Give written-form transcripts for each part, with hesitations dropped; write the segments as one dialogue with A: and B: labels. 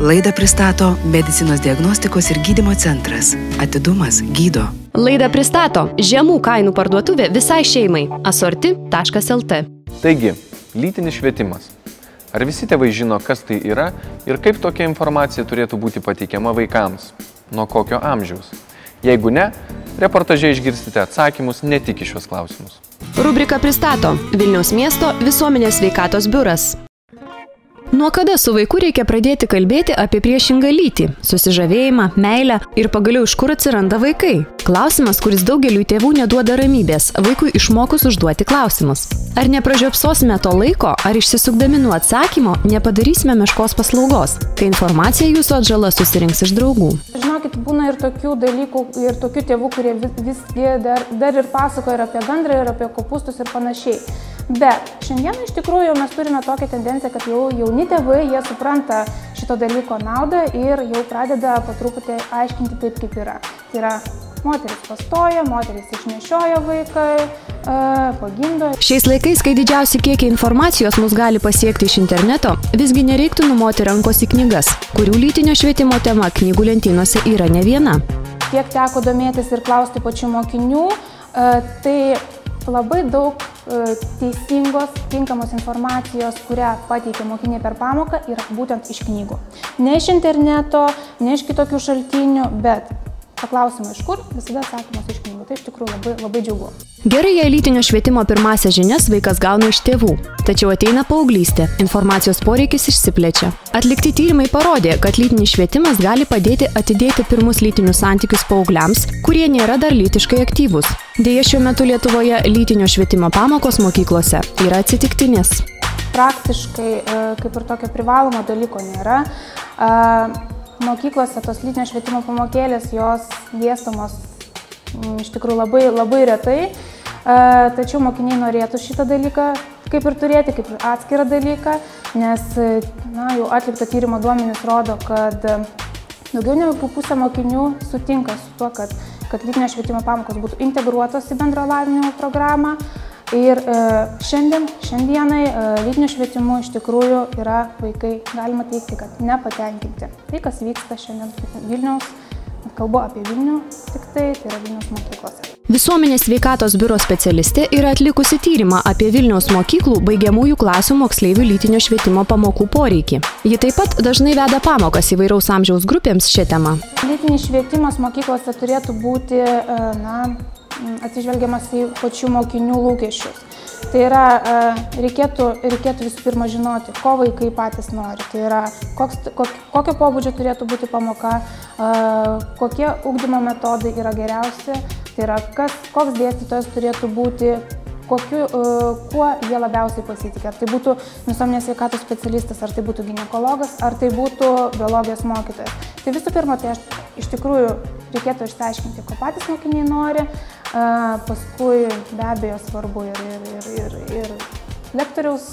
A: Laidą pristato Medicinos diagnostikos ir gydymo centras. Atidumas gydo.
B: Laidą pristato žemų kainų parduotuvė visai šeimai. Asorti.lt.
C: Taigi, lytinis švietimas. Ar visi tėvai žino, kas tai yra ir kaip tokia informacija turėtų būti pateikiama vaikams? Nuo kokio amžiaus? Jeigu ne, reportaže išgirsite atsakymus ne tik į šios klausimus.
B: Rubrika pristato Vilniaus miesto visuomenės sveikatos biuras. Nuo kada su vaiku reikia pradėti kalbėti apie priešingą lytį, susižavėjimą, meilę ir pagaliau iš kur atsiranda vaikai? Klausimas, kuris daugeliui tėvų neduoda ramybės, vaikui išmokus užduoti klausimus. Ar nepražiopsosime to laiko, ar išsisukdami nuo atsakymo nepadarysime meškos paslaugos, kai informacija jūsų atžala susirinks iš draugų?
D: Žinokit, būna ir tokių dalykų, ir tokių tėvų, kurie visgi dar ir pasakoja ir apie gandrą, ir apie kopūstus ir panašiai. Bet šiandieną iš tikrųjų mes turime tokią tendenciją, kad jau jauni tėvai, jie supranta šito dalyko naudą ir jau pradeda po truputį aiškinti taip, kaip yra. Tai yra, moteris pastoja, moteris išnešioja vaiką, pagimdo.
B: Šiais laikais, kai didžiausi kiekiai informacijos mus gali pasiekti iš interneto, visgi nereiktų numoti rankos į knygas, kurių lytinio švietimo tema knygų lentynose yra ne viena.
D: Kiek teko domėtis ir klausti pačių mokinių, tai labai daug teisingos, tinkamos informacijos, kurią pateikia mokiniai per pamoką, yra būtent iš knygų. Ne iš interneto, ne iš kitokių šaltinių, bet paklausimą iš kur, visada atsakymas iš knygų. Tai iš tikrųjų labai džiugu.
B: Gerai, jei lytinio švietimo pirmąsias žinias vaikas gauna iš tėvų. Tačiau ateina paauglystė, informacijos poreikis išsiplečia. Atlikti tyrimai parodė, kad lytinis švietimas gali padėti atidėti pirmus lytinius santykius paaugliams, kurie nėra dar lytiškai aktyvūs. Deja, šiuo metu Lietuvoje lytinio švietimo pamokos mokyklose yra atsitiktinės.
D: Praktiškai kaip ir tokio privalomo dalyko nėra. Mokyklose tos lytinio švietimo pamokėlės, jos dėstomos iš tikrųjų labai retai, tačiau mokiniai norėtų šitą dalyką kaip ir turėti, kaip ir atskirą dalyką, nes jau atlikto tyrimo duomenys rodo, kad daugiau negu pusė mokinių sutinka su tuo, kad lytinio švietimo pamokos būtų integruotos į bendro lavinimo programą. Ir šiandienai lytiniu švietimu iš tikrųjų yra vaikai, galima teikti, kad nepatenkinti. Tai, kas vyksta šiandien Vilniaus, kalbu apie Vilnių, tik tai yra Vilniaus mokyklose.
B: Visuomenės sveikatos biuro specialistė yra atlikusi tyrimą apie Vilniaus mokyklų baigiamųjų klasių moksleivių lytinio švietimo pamokų poreikį. Ji taip pat dažnai veda pamokas įvairaus amžiaus grupėms šią temą.
D: Lytinis švietimas mokyklose turėtų būti atsižvelgiamas į pačių mokinių lūkesčius. Tai yra, reikėtų visų pirma žinoti, ko vaikai patys nori. Tai yra, kokio pobūdžio turėtų būti pamoka, kokie ugdymo metodai yra geriausi, tai yra, koks dėstytojas turėtų būti, kuo jie labiausiai pasitikė. Ar tai būtų visuomenės sveikatos specialistas, ar tai būtų ginekologas, ar tai būtų biologijos mokytojas. Tai visų pirma, tai iš tikrųjų reikėtų išsiaiškinti, ko patys mokiniai nori, paskui be abejo svarbu ir lektoriaus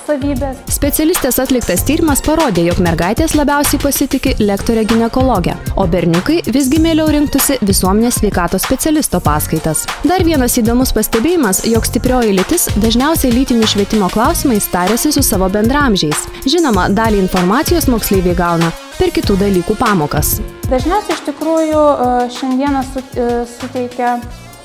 D: savybės.
B: Specialistės atliktas tyrimas parodė, jog mergaitės labiausiai pasitikė lektorę ginekologę, o berniukai visgi mieliau rinktųsi visuomenės sveikatos specialisto paskaitas. Dar vienas įdomus pastebėjimas, jog stiprioji lytis dažniausiai lytinių švietimo klausimais tariasi su savo bendramžiais. Žinoma, dalį informacijos moksleiviai gauna per kitų dalykų pamokas.
D: Dažniausiai iš tikrųjų šiandieną suteikia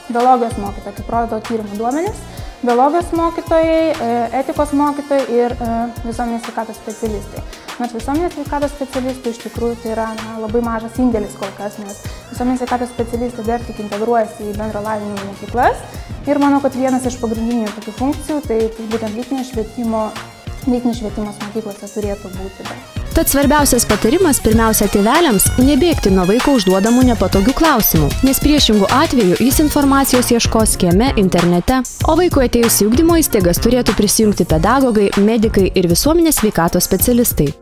D: biologijos mokytojai, kaip rodo tyrimų duomenys. Biologijos mokytojai, etikos mokytojai ir visuomenės sveikatos specialistai. Nors visuomenės sveikatos specialistų iš tikrųjų tai yra labai mažas indėlis kol kas, nes visuomenės sveikatos specialistai dar tik integruojasi į bendro lavinimo mokyklas. Ir manau, kad vienas iš pagrindinių tokių funkcijų, tai būtent lytinis švietimas mokyklose turėtų būti.
B: Tad svarbiausias patarimas pirmiausia tėveliams – nebėgti nuo vaiko užduodamų nepatogių klausimų, nes priešingų atveju jis informacijos ieškos kieme, internete, o vaikui atėjus į ugdymo įstaigas turėtų prisijungti pedagogai, medikai ir visuomenės sveikatos specialistai.